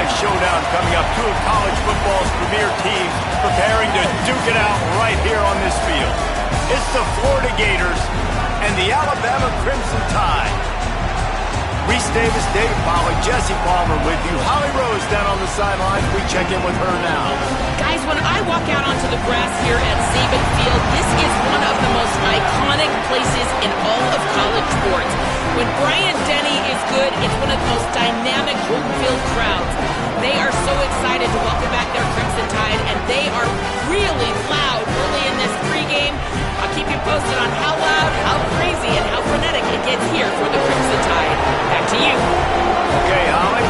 showdown coming up. Two of college football's premier teams preparing to duke it out right here on this field. It's the Florida Gators and the Alabama Crimson Tide. Reese Davis, David Pollack, Jesse Palmer with you. Holly Rose down on the sidelines. We check in with her now. Guys, when I walk out onto the grass here at Saban Field, this is one of the most iconic places in all of college sports. When Brian Denny is good, it's one of the most dynamic home-field crowds. They are so excited to welcome back their Crimson Tide, and they are really loud early in this pregame. I'll keep you posted on how loud, how crazy, and how frenetic it gets here for the Crimson Tide. Back to you. Okay, Holly.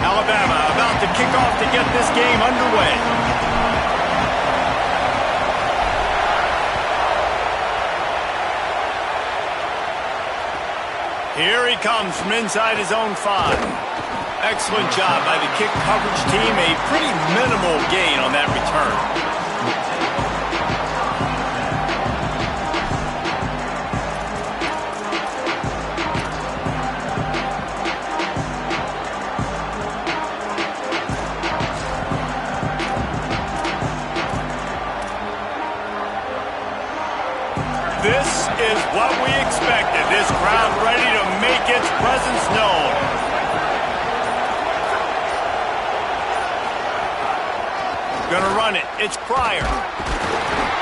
Alabama about to kick off to get this game underway. Here he comes from inside his own 5. Excellent job by the kick coverage team. A pretty minimal gain on that return. This is what we expected. This crowd ready to make its presence known. Gonna run it. It's Pryor.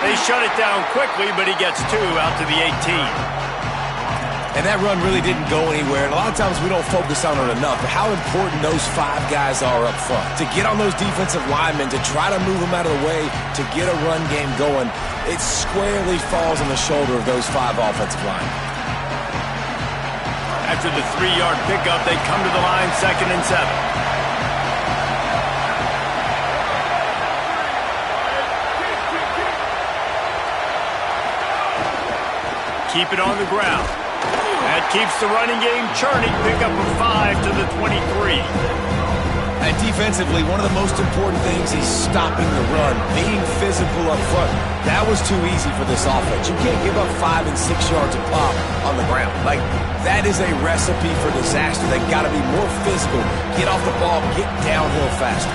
They shut it down quickly, but he gets 2 out to the 18. And that run really didn't go anywhere. And a lot of times we don't focus on it enough, but how important those 5 guys are up front. To get on those defensive linemen, to try to move them out of the way, to get a run game going, it squarely falls on the shoulder of those 5 offensive linemen. After the 3-yard pickup, they come to the line, 2nd and 7. Keep it on the ground. That keeps the running game churning. Pick up a 5 to the 23. And defensively, one of the most important things is stopping the run, being physical up front. That was too easy for this offense. You can't give up 5 and 6 yards of pop on the ground. Like, that is a recipe for disaster. They got to be more physical, get off the ball, get downhill faster.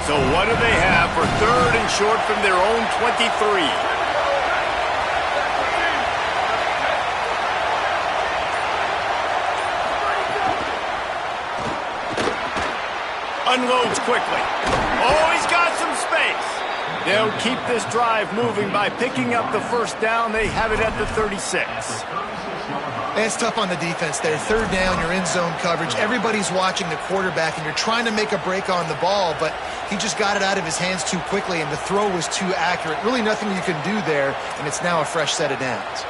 So what do they have for 3rd and short from their own 23? Unloads quickly. Oh, he's got some space. They'll keep this drive moving by picking up the 1st down. They have it at the 36. It's tough on the defense there. 3rd down, you're in zone coverage. Everybody's watching the quarterback, and you're trying to make a break on the ball, but he just got it out of his hands too quickly, and the throw was too accurate. Really nothing you can do there, and it's now a fresh set of downs.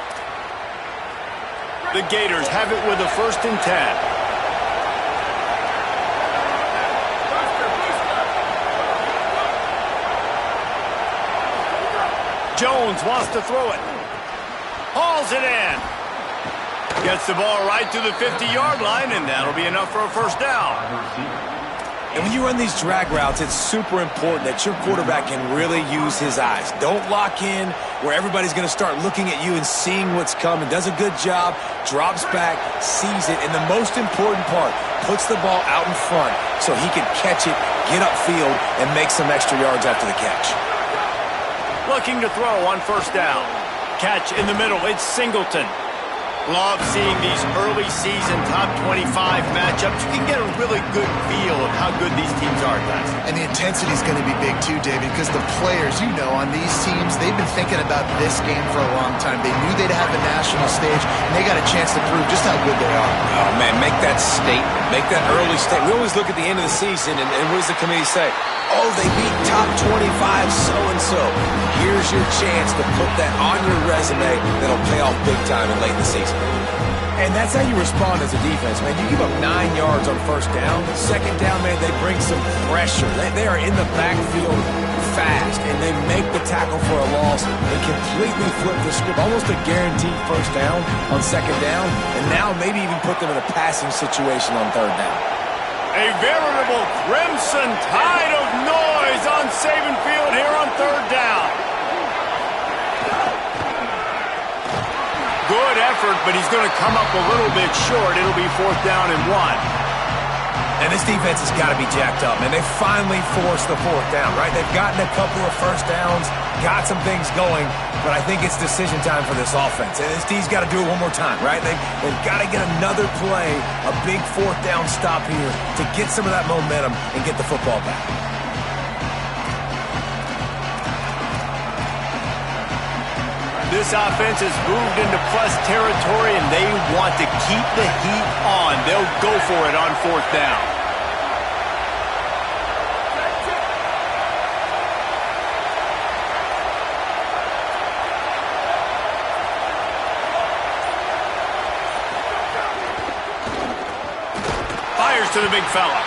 The Gators have it with a 1st and 10. Jones wants to throw it. Hauls it in. Gets the ball right to the 50-yard line, and that'll be enough for a 1st down. And when you run these drag routes, it's super important that your quarterback can really use his eyes. Don't lock in where everybody's going to start looking at you and seeing what's coming. Does a good job, drops back, sees it, and the most important part, puts the ball out in front so he can catch it, get upfield, and make some extra yards after the catch. Looking to throw on 1st down. Catch in the middle. It's Singleton. Love seeing these early season top 25 matchups. You can get a really good feel of how good these teams are, guys. And the intensity is going to be big too, David, because the players, on these teams, they've been thinking about this game for a long time. They knew they'd have the national stage, and they got a chance to prove just how good they are. Oh, man, make that statement. Make that early statement. We always look at the end of the season, and what does the committee say? Oh, they beat top 25 so-and-so. Here's your chance to put that on your resume that'll pay off big time in late in the season. And that's how you respond as a defense, man. You give up 9 yards on first down. Second down, man, they bring some pressure. They are in the backfield fast, and they make the tackle for a loss. They completely flip the script, almost a guaranteed first down on second down, and now maybe even put them in a passing situation on third down. A veritable crimson tide of noise on Saban Field here on third down. Good effort, but he's going to come up a little bit short. It'll be fourth down and 1. And this defense has got to be jacked up, and they finally forced the fourth down, right? They've gotten a couple of first downs, got some things going, but I think it's decision time for this offense. And this D's got to do it one more time, right? They've got to get another play, a big fourth down stop here to get some of that momentum and get the football back. This offense has moved into plus territory, and they want to keep the heat on. They'll go for it on fourth down. Fires to the big fella.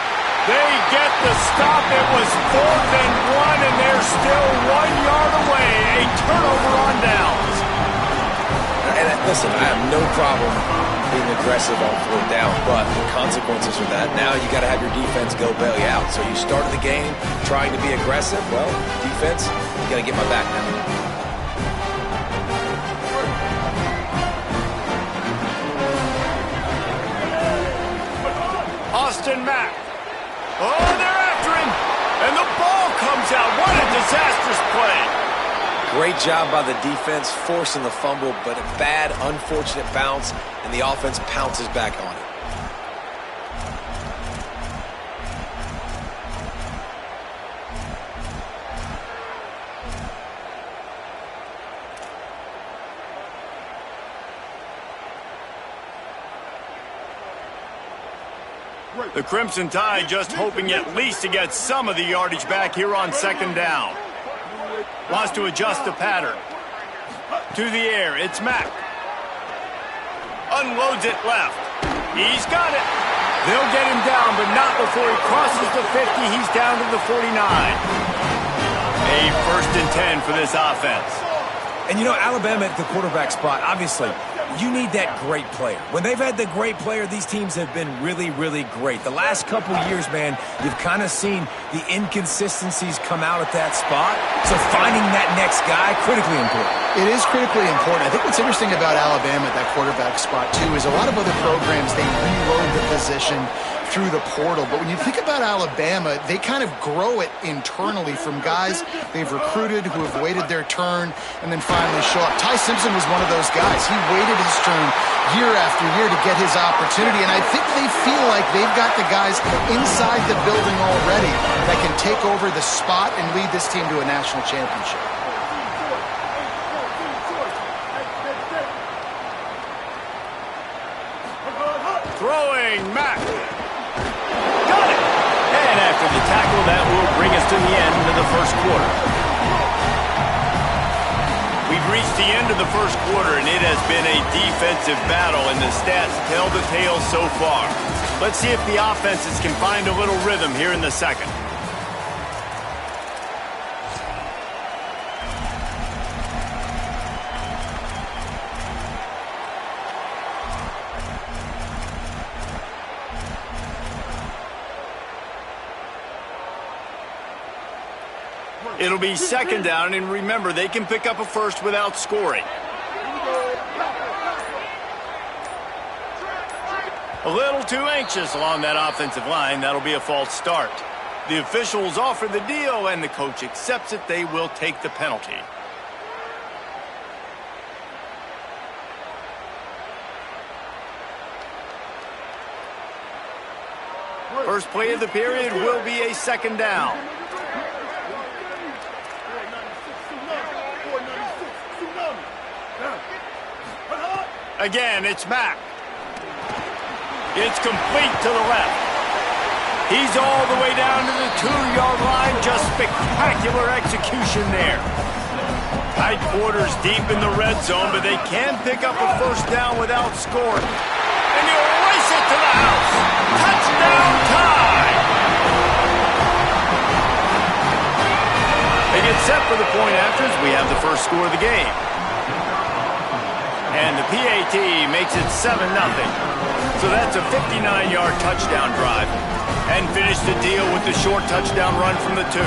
They get the stop. It was fourth and 1, and they're still 1 yard away. A turnover on downs. And listen, I have no problem being aggressive on fourth down, but the consequences of that, now you got to have your defense go bail you out. So you started the game trying to be aggressive. Well, defense, you got to get my back now. Austin Mack. Oh, they're after him. And the ball comes out. What a disastrous play. Great job by the defense forcing the fumble, but a bad, unfortunate bounce, and the offense pounces back on it. The Crimson Tide just hoping at least to get some of the yardage back here on second down. Wants to adjust the pattern. To the air, it's Mack. Unloads it left. He's got it. They'll get him down, but not before he crosses the 50. He's down to the 49. A first and 10 for this offense. And you know, Alabama at the quarterback spot, obviously, you need that great player. When they've had the great player, these teams have been really, really great. The last couple years, man, you've kind of seen the inconsistencies come out at that spot. So finding that next guy, critically important. It is critically important. I think what's interesting about Alabama at that quarterback spot, too, is a lot of other programs, they reload the position through the portal. But when you think about Alabama, they kind of grow it internally from guys they've recruited who have waited their turn and then finally show up. Ty Simpson was one of those guys. He waited his turn year after year to get his opportunity, and I think they feel like they've got the guys inside the building already that can take over the spot and lead this team to a national championship. Throwing, Mack. Got it. And after the tackle, that will bring us to the end of the first quarter. We've reached the end of the first quarter, and it has been a defensive battle, and the stats tell the tale so far. Let's see if the offenses can find a little rhythm here in the second. It'll be second down, and remember, they can pick up a first without scoring. A little too anxious along that offensive line. That'll be a false start. The officials offer the deal, and the coach accepts it. They will take the penalty. First play of the period will be a second down. Again, it's Mack. It's complete to the left. He's all the way down to the 2-yard line. Just spectacular execution there. Tight quarters deep in the red zone, but they can pick up a first down without scoring. to the house. Touchdown tie. They get set for the point after as we have the first score of the game. And the PAT makes it 7-0. So that's a 59-yard touchdown drive. And finish the deal with the short touchdown run from the 2.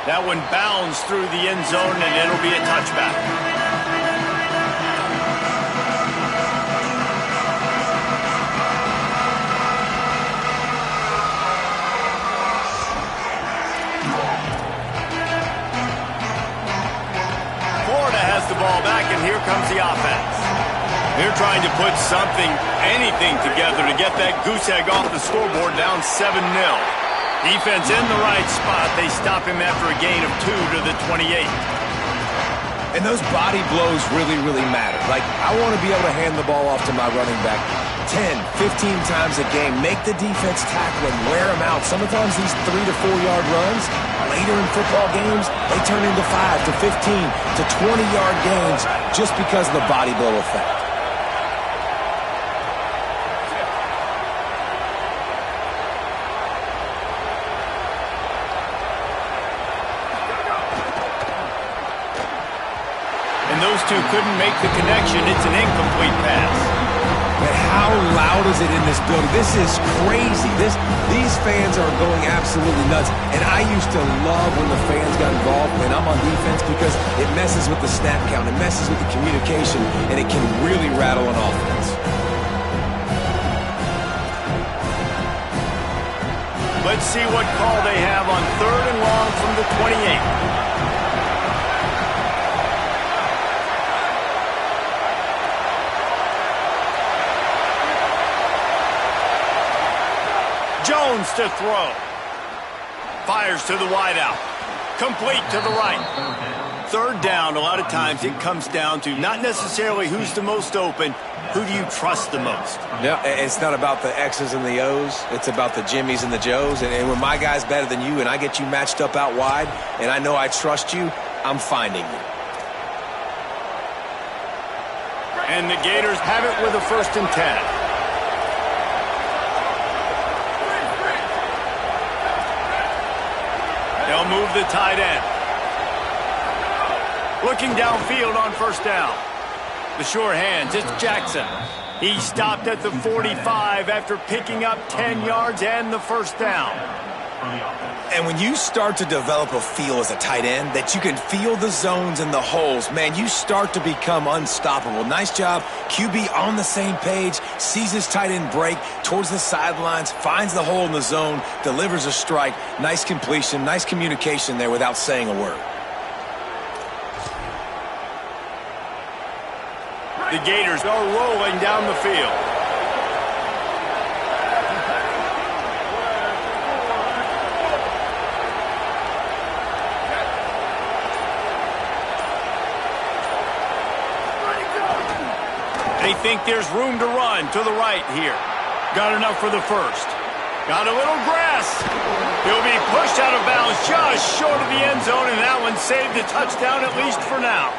That one bounds through the end zone, and it'll be a touchback. Florida has the ball back, and here comes the offense. They're trying to put something, anything together to get that goose egg off the scoreboard down 7-0. Defense in the right spot. They stop him after a gain of 2 to the 28. And those body blows really, really matter. Like, I want to be able to hand the ball off to my running back 10, 15 times a game. Make the defense tackle and wear them out. Sometimes these 3 to 4 yard runs, later in football games, they turn into 5 to 15 to 20 yard gains just because of the body blow effect. Those two couldn't make the connection. It's an incomplete pass. But how loud is it in this building? This is crazy. These fans are going absolutely nuts. And I used to love when the fans got involved when I'm on defense because it messes with the snap count, it messes with the communication, and it can really rattle an offense. Let's see what call they have on 3rd and long from the 28. Jones to throw. Fires to the wideout. Complete to the right. 3rd down, a lot of times it comes down to not necessarily who's the most open, who do you trust the most? Yeah, it's not about the X's and the O's. It's about the Jimmys and the Joes. And when my guy's better than you and I get you matched up out wide and I know I trust you, I'm finding you. And the Gators have it with a 1st and 10. They'll move the tight end. Looking downfield on 1st down. The sure hands, it's Jackson. He stopped at the 45 after picking up 10 yards and the 1st down. And when you start to develop a feel as a tight end that you can feel the zones and the holes, man, you start to become unstoppable. Nice job. QB on the same page, sees his tight end break towards the sidelines, finds the hole in the zone, delivers a strike. Nice completion, nice communication there without saying a word. The Gators are rolling down the field. They think there's room to run to the right here. Got enough for the 1st. Got a little grass. He'll be pushed out of bounds just short of the end zone, and that one saved the touchdown at least for now.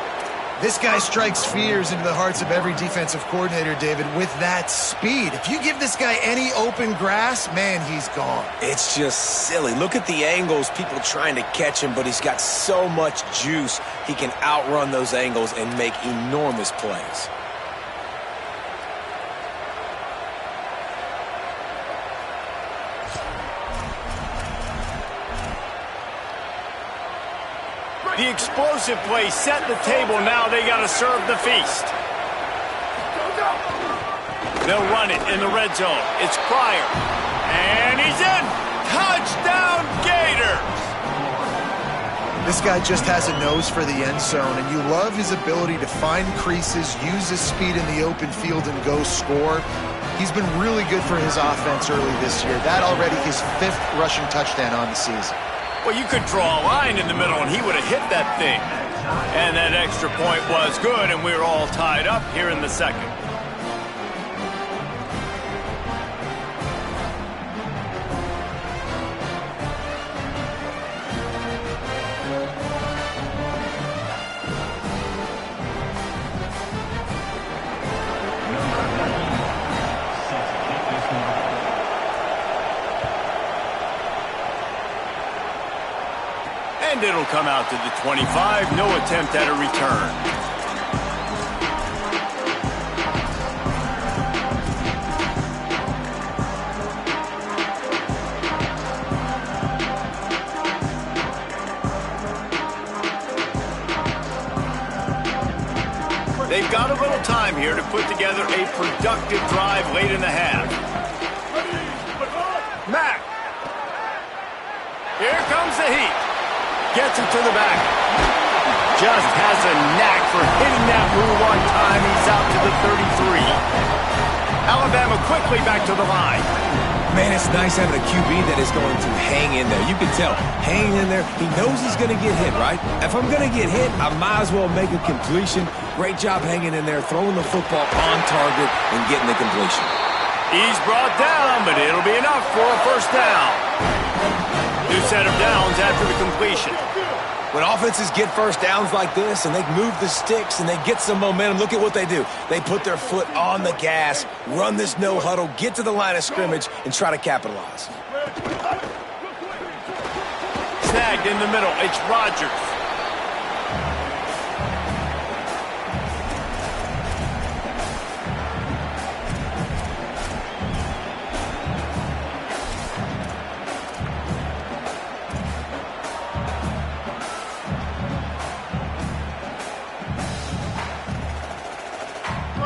This guy strikes fears into the hearts of every defensive coordinator, David, with that speed. If you give this guy any open grass, man, he's gone. It's just silly. Look at the angles, people trying to catch him, but he's got so much juice. He can outrun those angles and make enormous plays. The explosive play set the table. Now they got to serve the feast. They'll run it in the red zone. It's Pryor. And he's in. Touchdown, Gators. This guy just has a nose for the end zone, and you love his ability to find creases, use his speed in the open field, and go score. He's been really good for his offense early this year. That already his 5th rushing touchdown on the season. Well, you could draw a line in the middle, and he would have hit that thing. And that extra point was good, and we're all tied up here in the 2nd. And it'll come out to the 25. No attempt at a return. They've got a little time here to put together a productive drive late in the half. Mack. Here comes the heat. Gets it to the back. Just has a knack for hitting that move on time. He's out to the 33. Alabama quickly back to the line. Man, it's nice having a QB that is going to hang in there. You can tell, hanging in there, he knows he's going to get hit, right? If I'm going to get hit, I might as well make a completion. Great job hanging in there, throwing the football on target and getting the completion. He's brought down, but it'll be enough for a first down. New set of downs after the completion. When offenses get first downs like this and they move the sticks and they get some momentum, look at what they do. They put their foot on the gas, run this no huddle, get to the line of scrimmage, and try to capitalize. Snagged in the middle. It's Rodgers.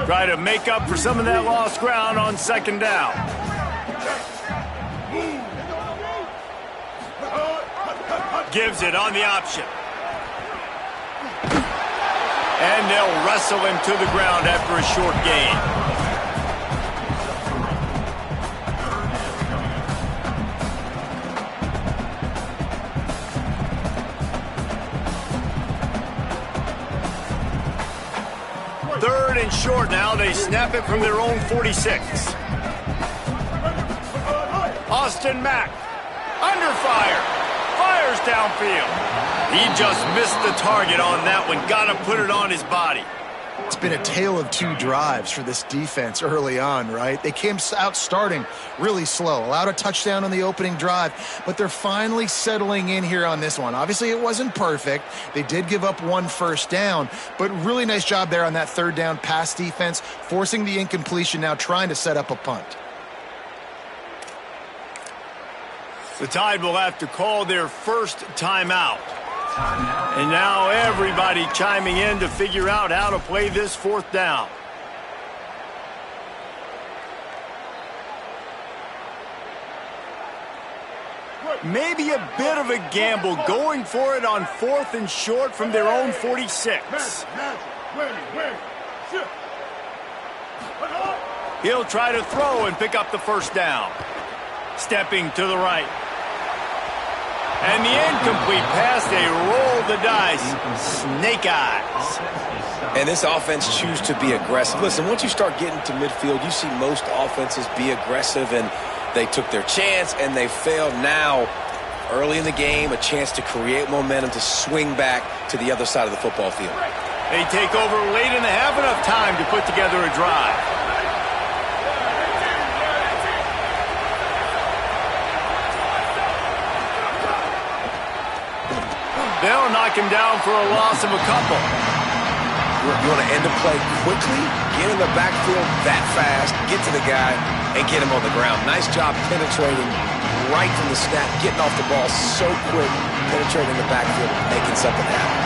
Try to make up for some of that lost ground on second down. Gives it on the option. And they'll wrestle him to the ground after a short gain. Third and short now. They snap it from their own 46. Austin Mack. Under fire. Fires downfield. He just missed the target on that one. Got to put it on his body. It's been a tale of two drives for this defense early on, right? They came out starting really slow, allowed a touchdown on the opening drive, but they're finally settling in here on this one. Obviously, it wasn't perfect. They did give up one first down, but really nice job there on that third down pass defense, forcing the incompletion, now trying to set up a punt. The Tide will have to call their first timeout. And now everybody chiming in to figure out how to play this fourth down. Maybe a bit of a gamble going for it on fourth and short from their own 46. He'll try to throw and pick up the first down. Stepping to the right. And the incomplete pass, they roll the dice. Snake eyes. And this offense choose to be aggressive. Listen, once you start getting to midfield, you see most offenses be aggressive, and they took their chance, and they failed. Now, early in the game, a chance to create momentum, to swing back to the other side of the football field. They take over late in the half, enough time to put together a drive. They'll knock him down for a loss of a couple. You want to end the play quickly, get in the backfield that fast, get to the guy, and get him on the ground. Nice job penetrating right from the snap, getting off the ball so quick, penetrating the backfield, making something happen.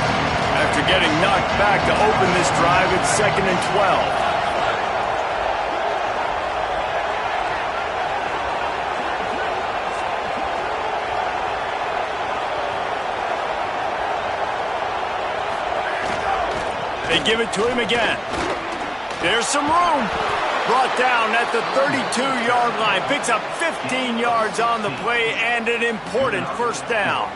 After getting knocked back to open this drive, it's 2nd and 12. They give it to him again. There's some room. Brought down at the 32-yard line. Picks up 15 yards on the play and an important first down.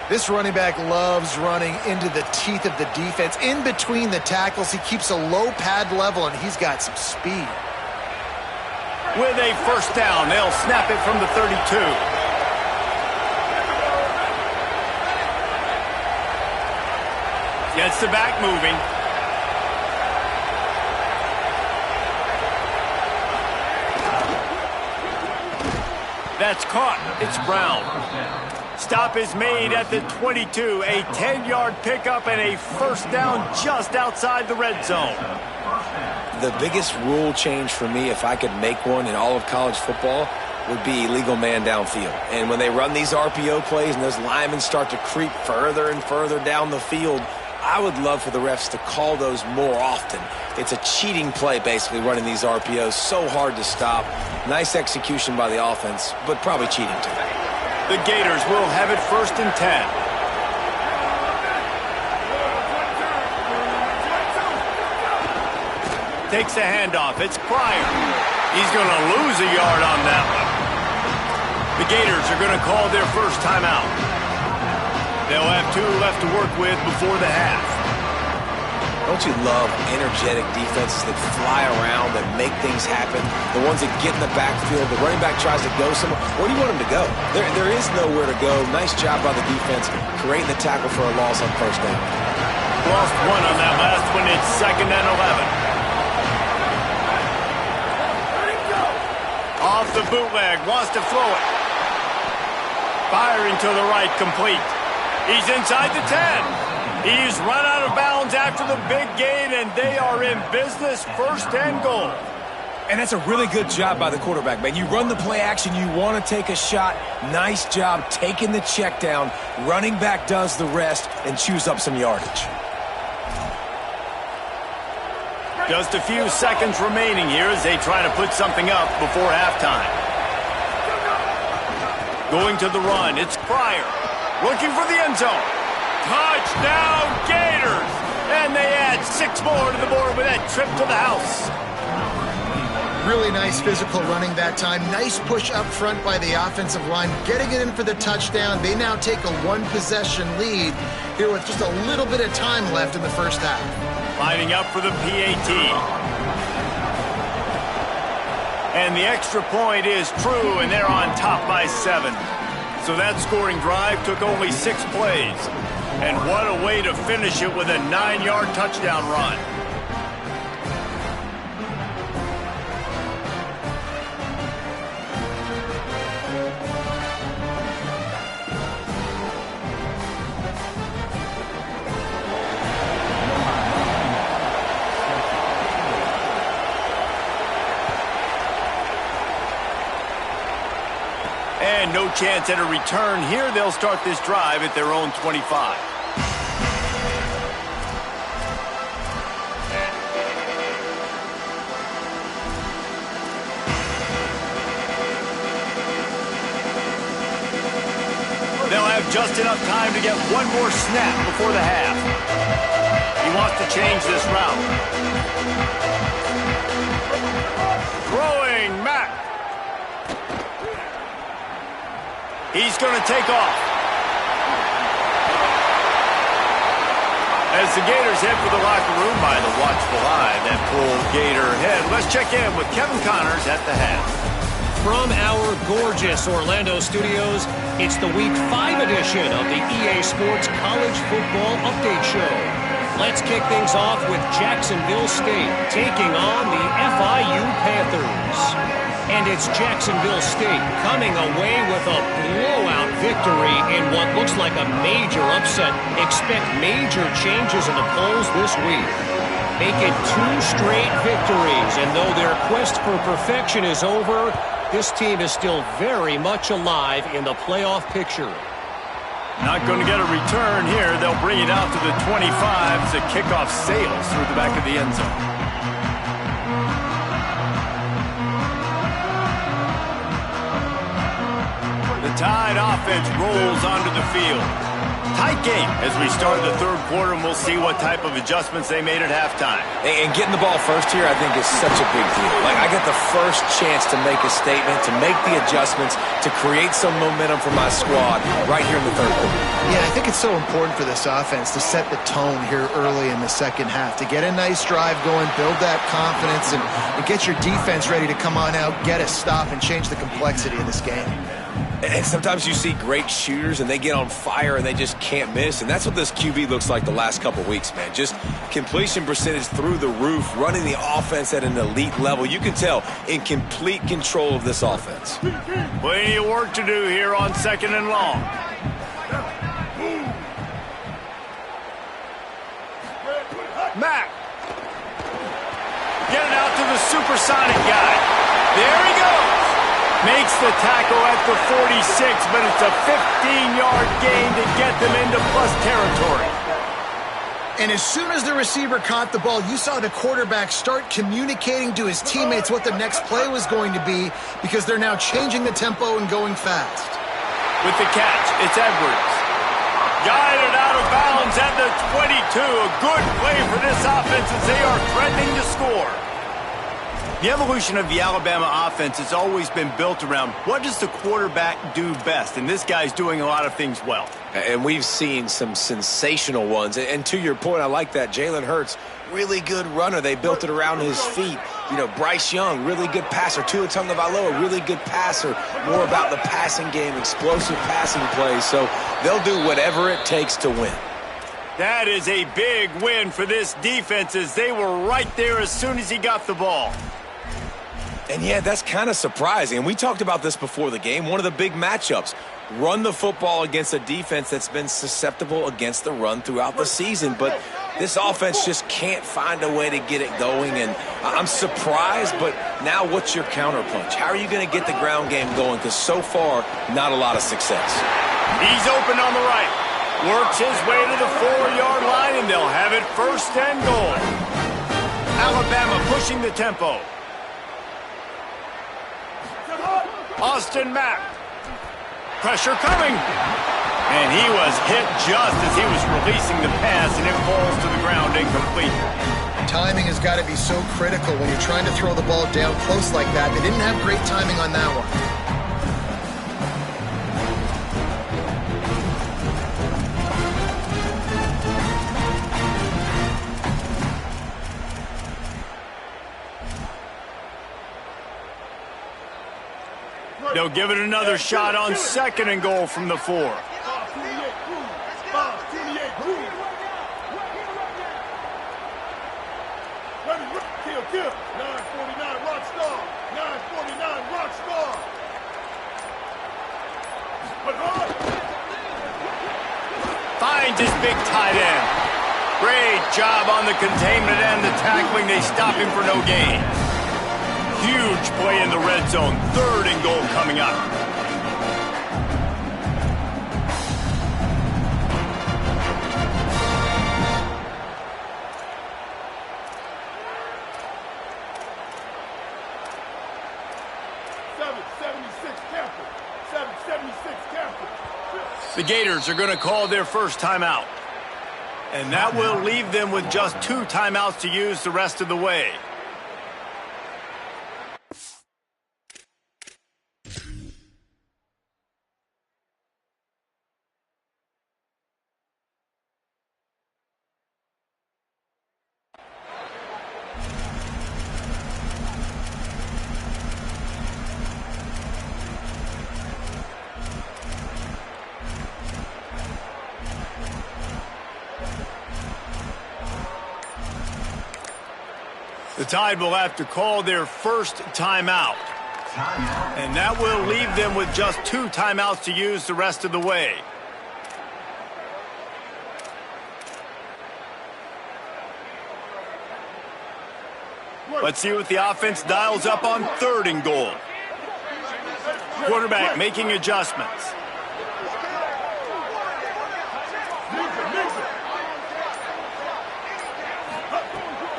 This running back loves running into the teeth of the defense. In between the tackles, he keeps a low pad level, and he's got some speed. With a first down, they'll snap it from the 32. Gets the back moving. That's caught. It's Brown. Stop is made at the 22. A 10-yard pickup and a first down just outside the red zone. The biggest rule change for me, if I could make one in all of college football, would be illegal man downfield. And when they run these RPO plays and those linemen start to creep further and further down the field, I would love for the refs to call those more often. It's a cheating play, basically, running these RPOs. So hard to stop. Nice execution by the offense, but probably cheating too. The Gators will have it 1st and 10. Takes the handoff. It's Pryor. He's going to lose a yard on that one. The Gators are going to call their first timeout. They'll have 2 left to work with before the half. Don't you love energetic defenses that fly around, that make things happen? The ones that get in the backfield, the running back tries to go somewhere. Where do you want him to go? There is nowhere to go. Nice job by the defense, creating the tackle for a loss on first down. Lost 1 on that last one. It's 2nd and 11. Off the bootleg, wants to throw it. Firing to the right, complete. He's inside the 10. He's run out of bounds after the big gain, and they are in business, 1st and goal. And that's a really good job by the quarterback, man. You run the play action, you want to take a shot. Nice job taking the check down. Running back does the rest and chews up some yardage. Just a few seconds remaining here as they try to put something up before halftime. Going to the run, it's Pryor. Looking for the end zone. Touchdown, Gators! And they add 6 more to the board with that trip to the house. Really nice physical running that time. Nice push up front by the offensive line. Getting it in for the touchdown. They now take a 1-possession lead here with just a little bit of time left in the first half. Lining up for the PAT. And the extra point is true, and they're on top by 7. So that scoring drive took only 6 plays. And what a way to finish it with a 9-yard touchdown run. And no chance at a return here. They'll start this drive at their own 25. They'll have just enough time to get one more snap before the half. He wants to change this route. Throwing Mack. He's going to take off. As the Gators head for the locker room by the watchful eye, that full Gator head. Let's check in with Kevin Connors at the half. From our gorgeous Orlando studios, it's the Week 5 edition of the EA Sports College Football Update Show. Let's kick things off with Jacksonville State taking on the FIU Panthers. And it's Jacksonville State coming away with a blowout victory in what looks like a major upset. Expect major changes in the polls this week. Make it 2 straight victories, and though their quest for perfection is over, this team is still very much alive in the playoff picture. Not going to get a return here. They'll bring it out to the 25 as the kickoff sails through the back of the end zone. The Tide offense rolls onto the field. Tight game as we start the third quarter, and we'll see what type of adjustments they made at halftime. And getting the ball first here, I think, is such a big deal. Like, I get the first chance to make a statement, to make the adjustments, to create some momentum for my squad right here in the third quarter. Yeah, I think it's so important for this offense to set the tone here early in the second half, to get a nice drive going, build that confidence, and get your defense ready to come on out, get a stop, and change the complexity of this game. And sometimes you see great shooters and they get on fire and they just can't miss. And that's what this QB looks like the last couple weeks, man. Just completion percentage through the roof, running the offense at an elite level. You can tell in complete control of this offense. Plenty of work to do here on 2nd and long. supersonic guy. There he goes. Makes the tackle at the 46, but it's a 15-yard gain to get them into plus territory. And as soon as the receiver caught the ball, you saw the quarterback start communicating to his teammates what the next play was going to be, because they're now changing the tempo and going fast. With the catch, it's Edwards. Guided out of bounds at the 22. A good play for this offense as they are threatening to score. The evolution of the Alabama offense has always been built around what does the quarterback do best, and this guy's doing a lot of things well. And we've seen some sensational ones. And to your point, I like that. Jalen Hurts, really good runner. They built it around his feet. You know, Bryce Young, really good passer. Tua Tagovailoa, really good passer. More about the passing game, explosive passing plays. So they'll do whatever it takes to win. That is a big win for this defense as they were right there as soon as he got the ball. And yeah, that's kind of surprising. And we talked about this before the game. One of the big matchups. Run the football against a defense that's been susceptible against the run throughout the season. But this offense just can't find a way to get it going. And I'm surprised, but now what's your counterpunch? How are you going to get the ground game going? Because so far, not a lot of success. He's open on the right. Works his way to the 4-yard line, and they'll have it first and goal. Alabama pushing the tempo. Austin Mack. Pressure coming. And he was hit just as he was releasing the pass, and it falls to the ground incomplete. Timing has got to be so critical when you're trying to throw the ball down close like that. They didn't have great timing on that one. They'll give it another shot on second and goal from the 4. Finds his big tight end. Great job on the containment and the tackling. They stop him for no gain. Huge play in the red zone. Third and goal coming up. The Gators are going to call their first timeout. And that will leave them with just 2 timeouts to use the rest of the way. The Tide will have to call their first timeout. And that will leave them with just 2 timeouts to use the rest of the way. Let's see what the offense dials up on third and goal. Quarterback making adjustments.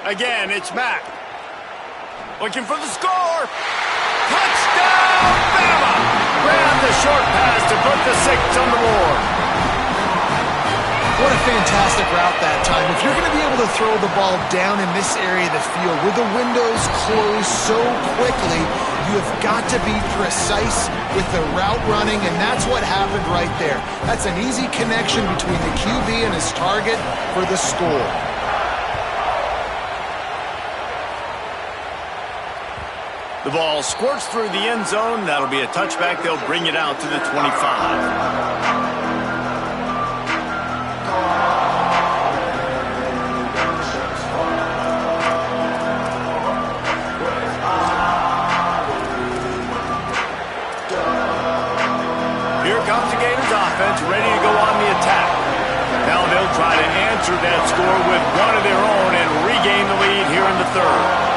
Again, it's Mack. Looking for the score. Touchdown, Bama! Grab the short pass to put the 6 on the board. What a fantastic route that time. If you're going to be able to throw the ball down in this area of the field where the windows close so quickly, you have got to be precise with the route running, and that's what happened right there. That's an easy connection between the QB and his target for the score. The ball squirts through the end zone. That'll be a touchback. They'll bring it out to the 25. Here comes the Gators offense, ready to go on the attack. Now they'll try to answer that score with one of their own and regain the lead here in the third.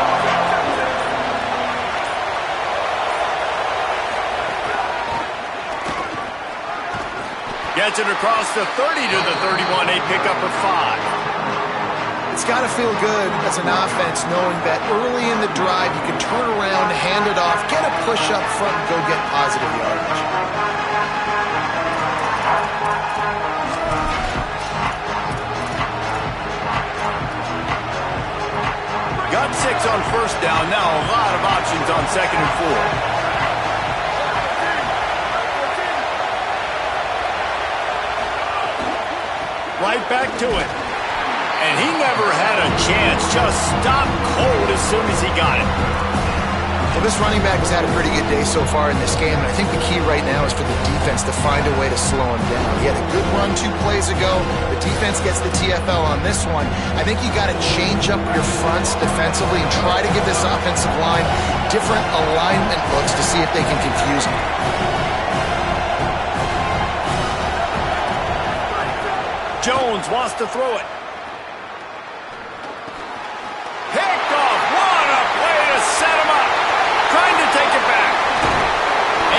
Gets it across the 30 to the 31. A pickup of 5. It's got to feel good as an offense knowing that early in the drive you can turn around, hand it off, get a push up front, and go get positive yardage. Got 6 on first down. Now a lot of options on 2nd and 4. Right back to it. And he never had a chance. Just stopped cold as soon as he got it. Well, this running back has had a pretty good day so far in this game, and I think the key right now is for the defense to find a way to slow him down. He had a good run 2 plays ago. The defense gets the TFL on this one. I think you got to change up your fronts defensively and try to give this offensive line different alignment looks to see if they can confuse him. Jones wants to throw it. Picked off. What a play to set him up. Trying to take it back.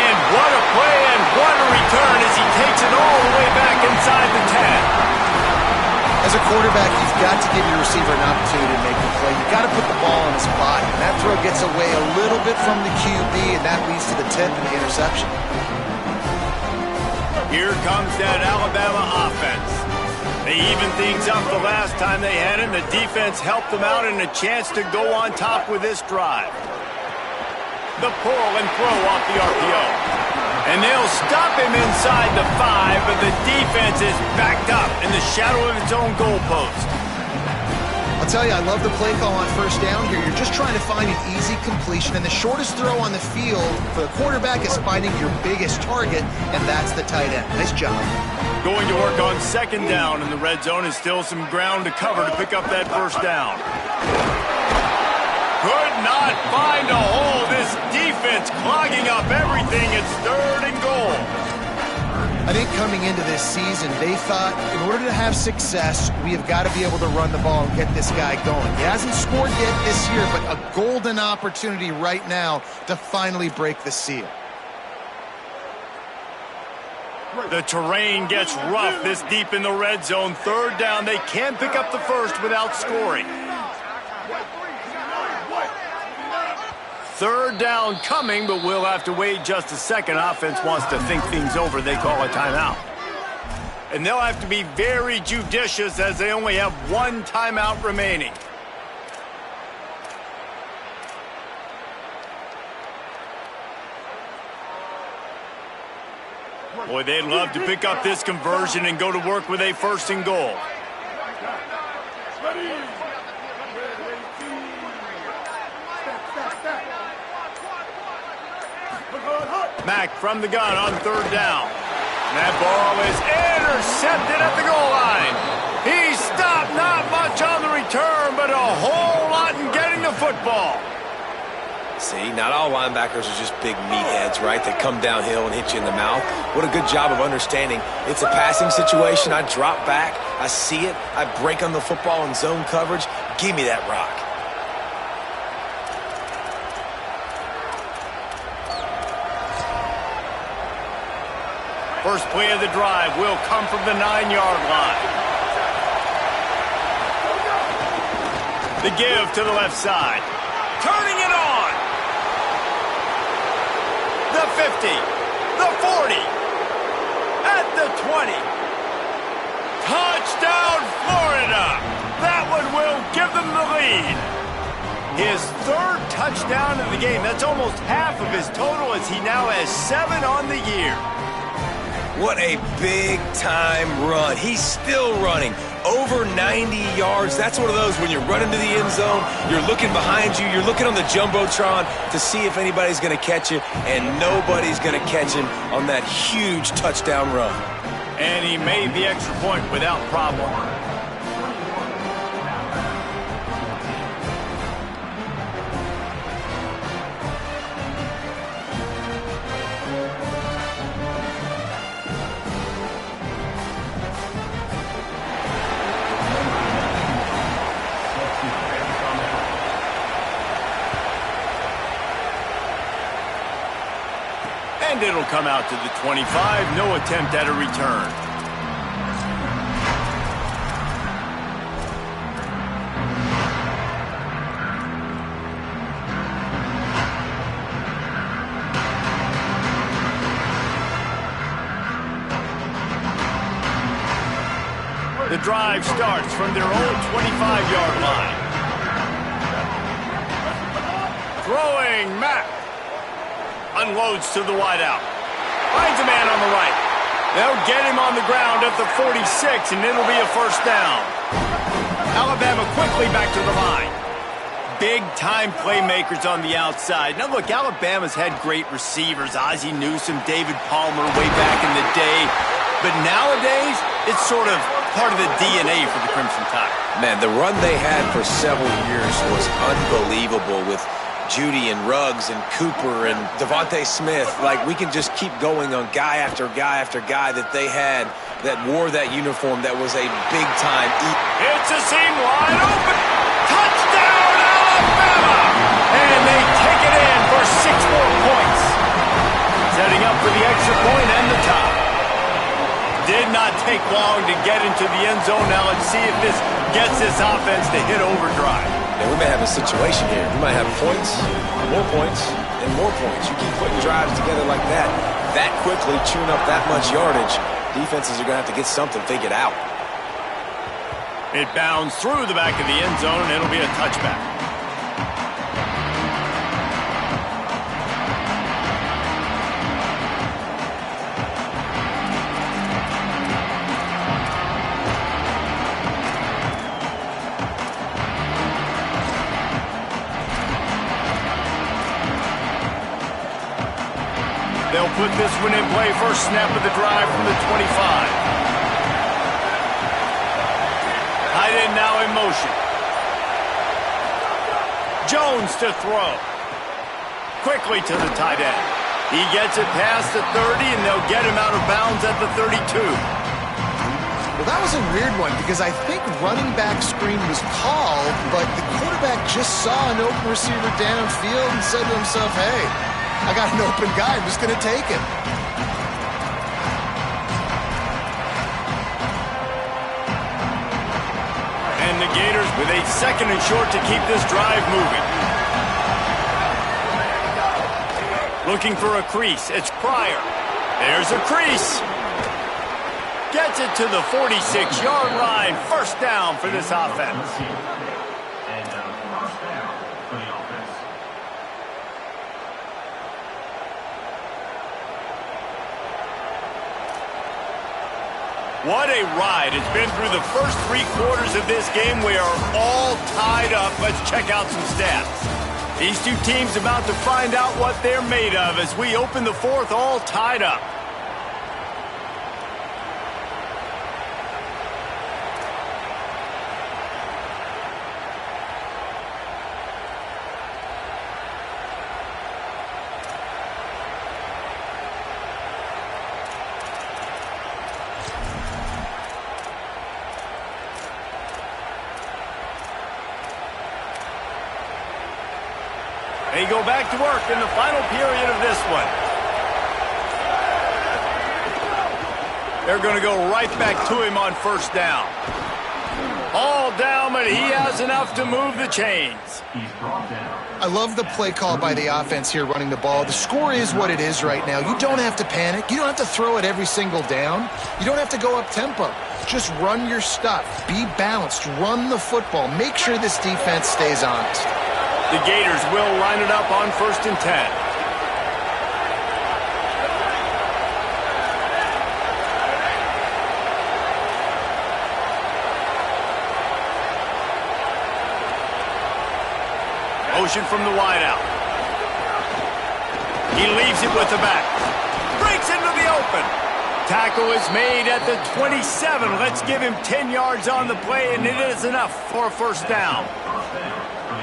And what a play and what a return as he takes it all the way back inside the 10. As a quarterback, you've got to give your receiver an opportunity to make the play. You've got to put the ball on his body. And that throw gets away a little bit from the QB, and that leads to the tip and the interception. Here comes that Alabama offense. They evened things up the last time they had it, and the defense helped them out and a chance to go on top with this drive. The pull and throw off the RPO. And they'll stop him inside the 5, but the defense is backed up in the shadow of its own goalpost. I'll tell you, I love the play call on first down here. You're just trying to find an easy completion, and the shortest throw on the field for the quarterback is finding your biggest target, and that's the tight end. Nice job. Going to work on 2nd down, and the red zone is still some ground to cover to pick up that first down. Could not find a hole. This defense clogging up everything. It's 3rd and goal. I think coming into this season, they thought in order to have success, we have got to be able to run the ball and get this guy going. He hasn't scored yet this year, but a golden opportunity right now to finally break the seal. The terrain gets rough this deep in the red zone. 3rd down. They can pick up the first without scoring. 3rd down coming, but we'll have to wait just a second. Offense wants to think things over. They call a timeout. And they'll have to be very judicious as they only have 1 timeout remaining. Boy, they'd love to pick up this conversion and go to work with a 1st and goal. Mack from the gun on 3rd down. That ball is intercepted at the goal line. He stopped, not much on the return, but a whole lot in getting the football. See, not all linebackers are just big meatheads, right? They come downhill and hit you in the mouth. What a good job of understanding. It's a passing situation. I drop back. I see it. I break on the football in zone coverage. Give me that rock. First play of the drive will come from the 9-yard line. The give to the left side. Turning it on. The 50. The 40. At the 20. Touchdown, Florida. That one will give them the lead. His 3rd touchdown of the game. That's almost half of his total as he now has 7 on the year. What a big-time run. He's still running. Over 90 yards. That's one of those when you're running to the end zone, you're looking behind you, you're looking on the Jumbotron to see if anybody's going to catch you, and nobody's going to catch him on that huge touchdown run. And he made the extra point without problem. And it'll come out to the 25. No attempt at a return. The drive starts from their own 25-yard line. Throwing Mack. Unloads to the wideout. Finds a man on the right. They'll get him on the ground at the 46, and it'll be a first down. Alabama quickly back to the line. Big-time playmakers on the outside. Now, look, Alabama's had great receivers. Ozzie Newsome, David Palmer way back in the day. But nowadays, it's sort of part of the DNA for the Crimson Tide. Man, the run they had for several years was unbelievable with Judy and Ruggs and Cooper and Devontae Smith. Like, we can just keep going on guy after guy after guy that they had that wore that uniform that was a big-time It's a seam wide open. Touchdown, Alabama! And they take it in for 6 more points. Setting up for the extra point and the tie. Did not take long to get into the end zone. Now let's see if this gets this offense to hit overdrive. And we may have a situation here. We might have points, and more points. You keep putting drives together like that quickly, chewing up that much yardage. Defenses are going to have to get something figured out. It bounds through the back of the end zone, and it'll be a touchback. They'll put this one in play. First snap of the drive from the 25. Tight end now in motion. Jones to throw. Quickly to the tight end. He gets it past the 30, and they'll get him out of bounds at the 32. Well, that was a weird one because I think running back screen was called, but the quarterback just saw an open receiver downfield and said to himself, hey, I got an open guy. I'm just going to take him. And the Gators with a second and short to keep this drive moving. Looking for a crease. It's Pryor. There's a crease. Gets it to the 46-yard line. First down for this offense. What a ride. It's been through the first 3 quarters of this game. We are all tied up. Let's check out some stats. These two teams about to find out what they're made of as we open the 4th all tied up. They go back to work in the final period of this one. They're going to go right back to him on first down. All down, but he has enough to move the chains. I love the play call by the offense here running the ball. The score is what it is right now. You don't have to panic. You don't have to throw it every single down. You don't have to go up tempo. Just run your stuff. Be balanced. Run the football. Make sure this defense stays honest. The Gators will line it up on 1st and 10. Motion from the wideout. He leaves it with the back. Breaks into the open. Tackle is made at the 27. Let's give him 10 yards on the play, and it is enough for a first down.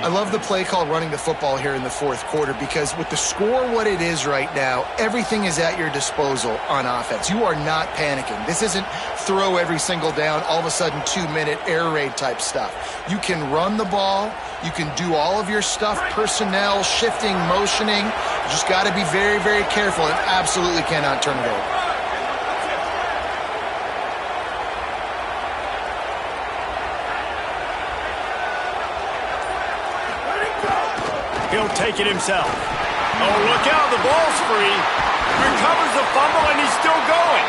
I love the play call running the football here in the 4th quarter because with the score what it is right now, everything is at your disposal on offense. You are not panicking. This isn't throw every single down, all of a sudden 2-minute air raid type stuff. You can run the ball. You can do all of your stuff, personnel, shifting, motioning. You just got to be very, very careful and absolutely cannot turn it over. He'll take it himself. Oh, look out, the ball's free. Recovers the fumble, and he's still going.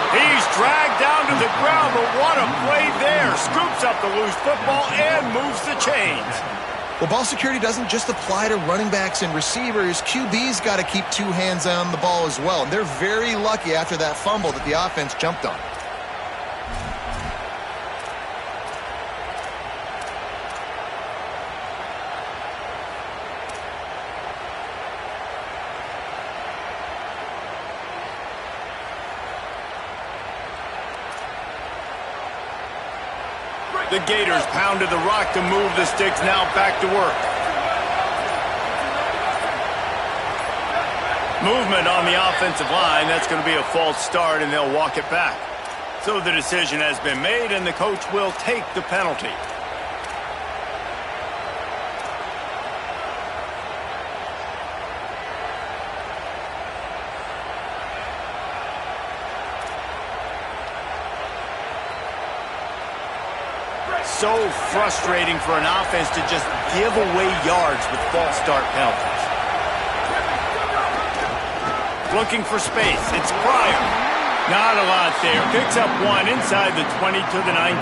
He's dragged down to the ground, but what a play there. Scoops up the loose football and moves the chains. Well, ball security doesn't just apply to running backs and receivers. QB's got to keep two hands on the ball as well. And they're very lucky after that fumble that the offense jumped on. The Gators pounded the rock to move the sticks, now back to work. Movement on the offensive line, that's going to be a false start, and they'll walk it back. So the decision has been made, and the coach will take the penalty. So frustrating for an offense to just give away yards with false start penalties. Looking for space. It's Pryor. Not a lot there. Picks up one inside the 20 to the 19.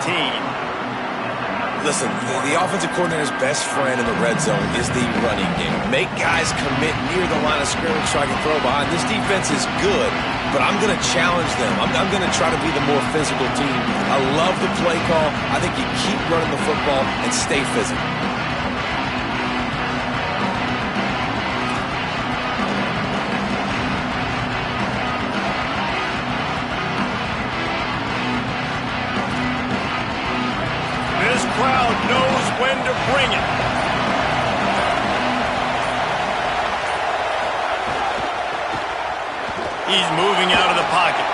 Listen, the offensive coordinator's best friend in the red zone is the running game. Make guys commit near the line of scrimmage so I can throw behind. This defense is good, but I'm going to challenge them. I'm going to try to be the more physical team. I love the play call. I think you keep running the football and stay physical. This crowd knows when to bring it. He's moving out of the pocket.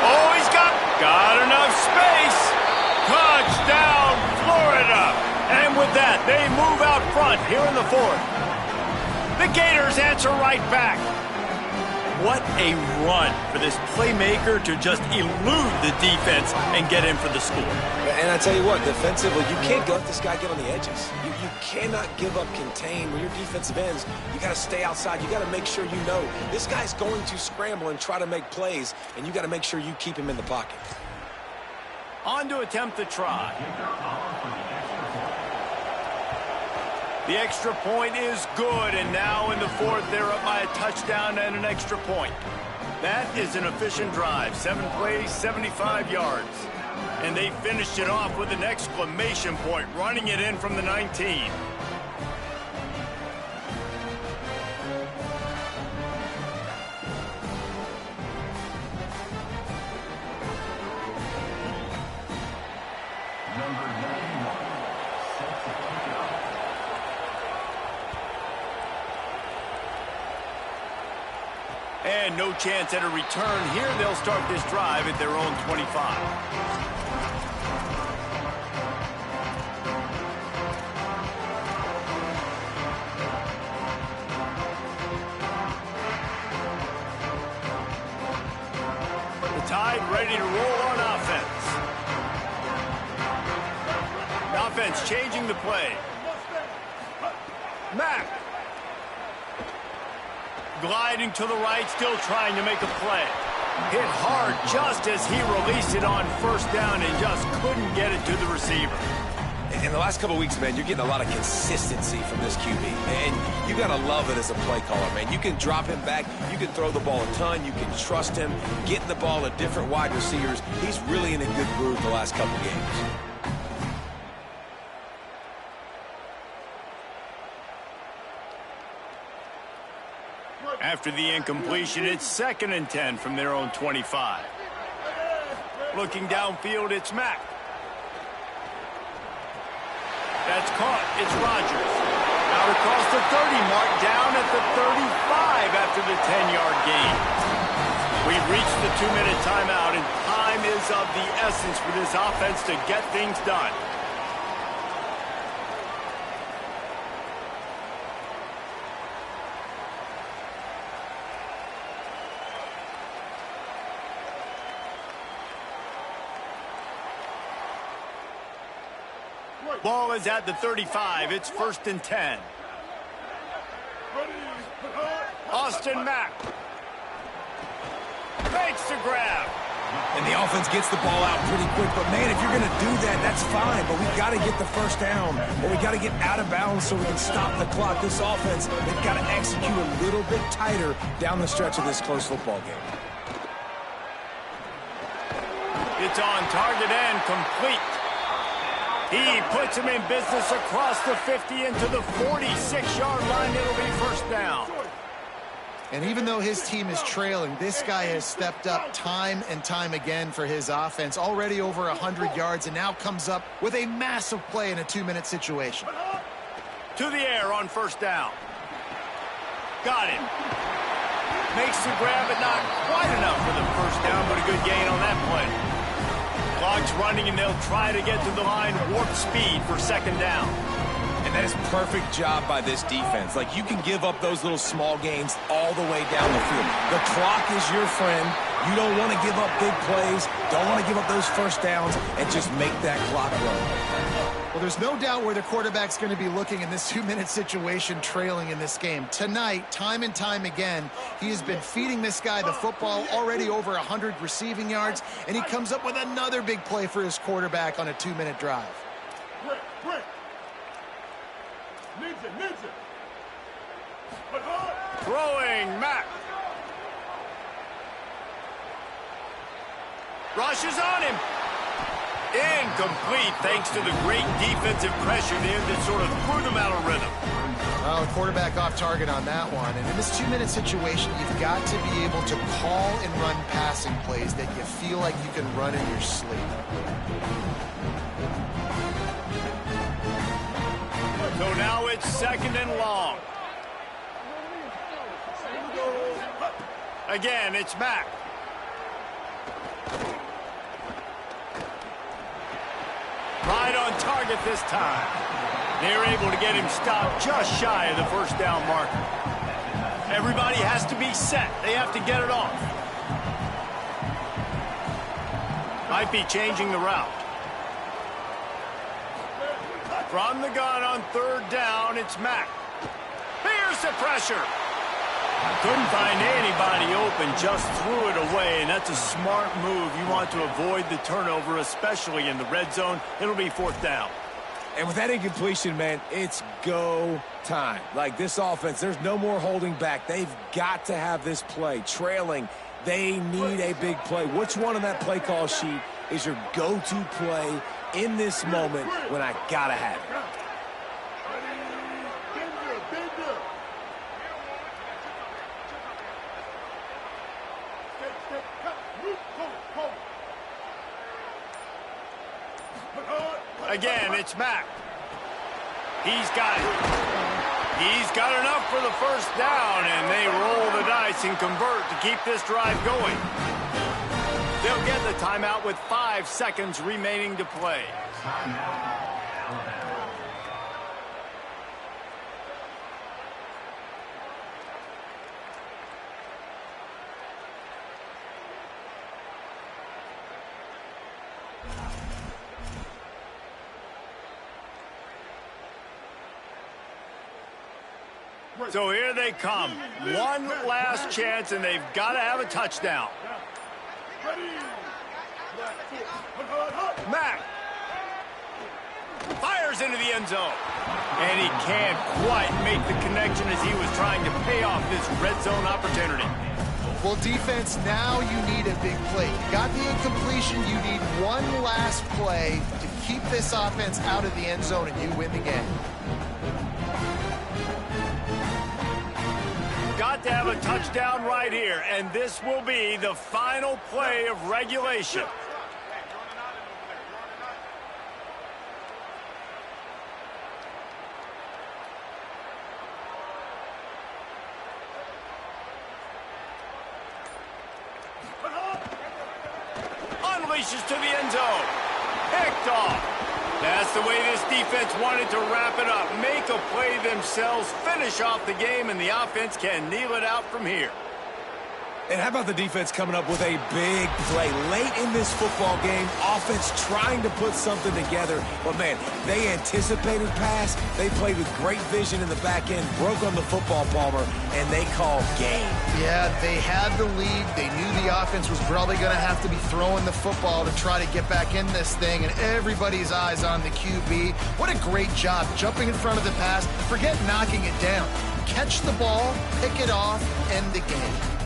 Oh, he's got enough space. Touchdown, Florida. And with that, they move out front here in the fourth. The Gators answer right back. What a run for this playmaker to just elude the defense and get in for the score. And I tell you what, defensively, you can't let this guy get on the edges. You cannot give up contain when your defensive ends. You got to stay outside. You got to make sure you know this guy's going to scramble and try to make plays, and you got to make sure you keep him in the pocket. On to attempt the try. The extra point is good, and now in the fourth, they're up by a touchdown and an extra point. That is an efficient drive. 7 plays, 75 yards. And they finished it off with an exclamation point, running it in from the 19. And no chance at a return here. They'll start this drive at their own 25. Tide ready to roll on offense. The offense changing the play. Mack. Gliding to the right, still trying to make a play. Hit hard just as he released it on first down and just couldn't get it to the receiver. In the last couple of weeks, man, you're getting a lot of consistency from this QB. And you got to love it as a play caller, man. You can drop him back. You can throw the ball a ton. You can trust him. Getting the ball to different wide receivers. He's really in a good groove the last couple games. After the incompletion, it's 2nd and 10 from their own 25. Looking downfield, it's Mack. That's caught. It's Rodgers. Out across the 30 mark, down at the 35 after the 10-yard gain. We've reached the 2-minute timeout, and time is of the essence for this offense to get things done. Ball is at the 35. It's 1st and 10. Austin Mack. Makes the grab. And the offense gets the ball out pretty quick. But, man, if you're going to do that, that's fine. But we've got to get the first down, or we've got to get out of bounds so we can stop the clock. This offense, they've got to execute a little bit tighter down the stretch of this close football game. It's on target and complete. He puts him in business across the 50 into the 46-yard line. It'll be first down. And even though his team is trailing, this guy has stepped up time and time again for his offense. Already over 100 yards and now comes up with a massive play in a 2-minute situation. To the air on first down. Got it. Makes the grab, but not quite enough for the first down, but a good gain on that play. Clock's running, and they'll try to get to the line warp speed for second down. And that is a perfect job by this defense. Like, you can give up those little small gains all the way down the field. The clock is your friend. You don't want to give up big plays, don't want to give up those first downs, and just make that clock run. Well, there's no doubt where the quarterback's going to be looking in this 2-minute situation trailing in this game. Tonight, time and time again, he has been feeding this guy the football, already over 100 receiving yards, and he comes up with another big play for his quarterback on a 2-minute drive. Throwing, Mack. Rushes on him. Incomplete, thanks to the great defensive pressure there that sort of threw them out of rhythm. Well, the quarterback off target on that one. And in this 2-minute situation, you've got to be able to call and run passing plays that you feel like you can run in your sleep. So now it's second and long. Again, it's Mack. Right on target this time. They're able to get him stopped just shy of the first down marker. Everybody has to be set. They have to get it off. Might be changing the route. From the gun on third down, it's Mack. Here's the pressure. Couldn't find anybody open, just threw it away, and that's a smart move. You want to avoid the turnover, especially in the red zone. It'll be fourth down. And with that incompletion, man, it's go time. Like, this offense, there's no more holding back. They've got to have this play. Trailing, they need a big play. Which one on that play call sheet is your go-to play in this moment when I gotta have it? Again, it's Mack. He's got it. He's got enough for the first down, and they roll the dice and convert to keep this drive going. They'll get the timeout with 5 seconds remaining to play. So here they come. One last chance, and they've got to have a touchdown. Mack fires into the end zone. And he can't quite make the connection as he was trying to pay off this red zone opportunity. Well, defense, now you need a big play. You got the incompletion. You need one last play to keep this offense out of the end zone, and you win the game. Got to have a touchdown right here, and this will be the final play of regulation. Unleashes to the end zone. Picked off. That's the way this defense wanted to wrap it up. Make a play themselves, finish off the game, and the offense can kneel it out from here. And how about the defense coming up with a big play late in this football game? Offense trying to put something together. But, man, they anticipated pass. They played with great vision in the back end, broke on the football, Palmer, and they called game. Yeah, they had the lead. They knew the offense was probably going to have to be throwing the football to try to get back in this thing, and everybody's eyes on the QB. What a great job jumping in front of the pass. Forget knocking it down. Catch the ball, pick it off, end the game.